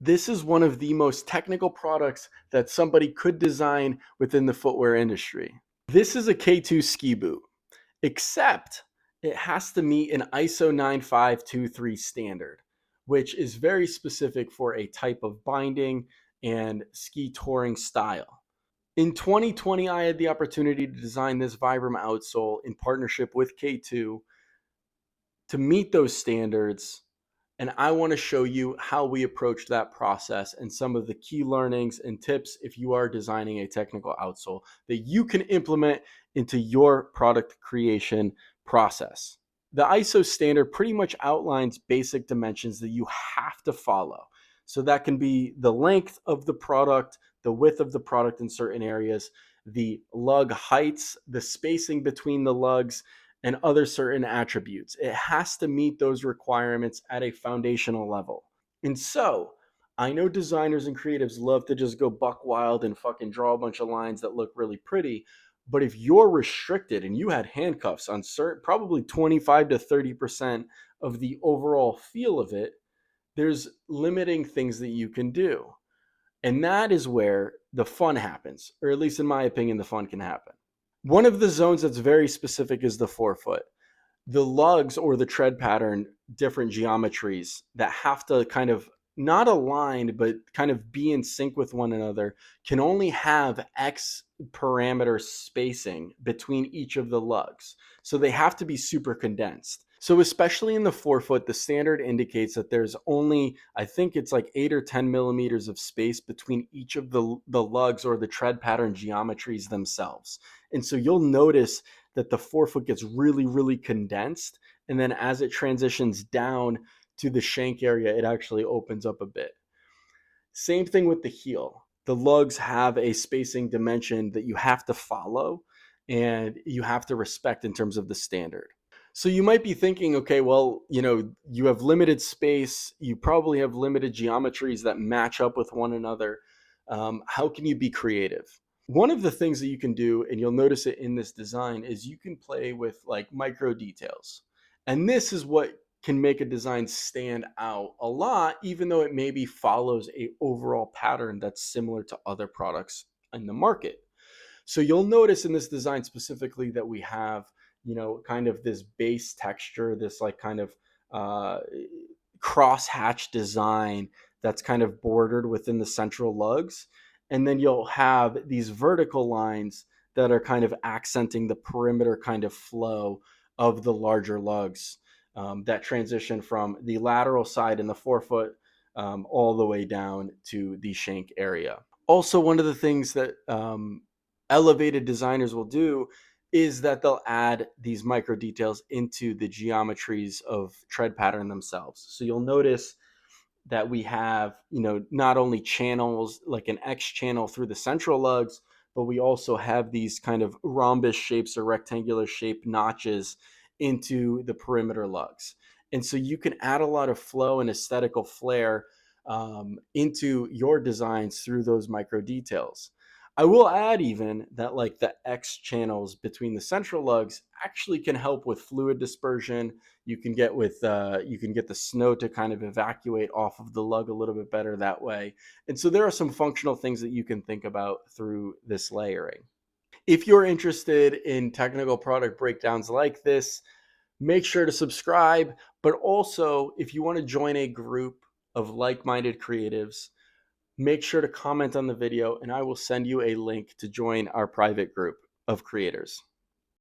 This is one of the most technical products that somebody could design within the footwear industry. This is a K2 ski boot, except it has to meet an ISO 9523 standard, which is very specific for a type of binding and ski touring style. In 2020, I had the opportunity to design this Vibram outsole in partnership with K2 to meet those standards. And I want to show you how we approach that process and some of the key learnings and tips if you are designing a technical outsole that you can implement into your product creation process. The ISO standard pretty much outlines basic dimensions that you have to follow. So that can be the length of the product, the width of the product in certain areas, the lug heights, the spacing between the lugs, and other certain attributes. It has to meet those requirements at a foundational level. And so, I know designers and creatives love to just go buck wild and fucking draw a bunch of lines that look really pretty. But if you're restricted and you had handcuffs on certain, probably 25 to 30% of the overall feel of it, there's limiting things that you can do. And that is where the fun happens, or at least in my opinion, the fun can happen. One of the zones that's very specific is the forefoot. The lugs or the tread pattern, different geometries that have to kind of not aligned, but kind of be in sync with one another, can only have X parameter spacing between each of the lugs. So they have to be super condensed. So especially in the forefoot, the standard indicates that there's only, I think it's like 8 or 10 millimeters of space between each of the lugs or the tread pattern geometries themselves. And so you'll notice that the forefoot gets really, really condensed. And then as it transitions down to the shank area, it actually opens up a bit. Same thing with the heel. The lugs have a spacing dimension that you have to follow and you have to respect in terms of the standard. So you might be thinking, okay, well, you have limited space. You probably have limited geometries that match up with one another. How can you be creative? One of the things that you can do, and you'll notice it in this design, is you can play with like micro details. And this is what can make a design stand out a lot, even though it maybe follows a overall pattern that's similar to other products in the market. So you'll notice in this design specifically that we have, kind of this base texture, this like kind of uh, crosshatch design that's kind of bordered within the central lugs. And then you'll have these vertical lines that are kind of accenting the perimeter kind of flow of the larger lugs that transition from the lateral side in the forefoot all the way down to the shank area. Also, one of the things that elevated designers will do is that they'll add these micro details into the geometries of tread pattern themselves. So you'll notice that we have, not only channels like an X channel through the central lugs, but we also have these kind of rhombus shapes or rectangular shaped notches into the perimeter lugs. And so you can add a lot of flow and aesthetical flair into your designs through those micro details. I will add even that like the X channels between the central lugs actually can help with fluid dispersion. You can get the snow to kind of evacuate off of the lug a little bit better that way. And so there are some functional things that you can think about through this layering. If you're interested in technical product breakdowns like this, make sure to subscribe. But also, if you want to join a group of like-minded creatives, make sure to comment on the video and I will send you a link to join our private group of creators.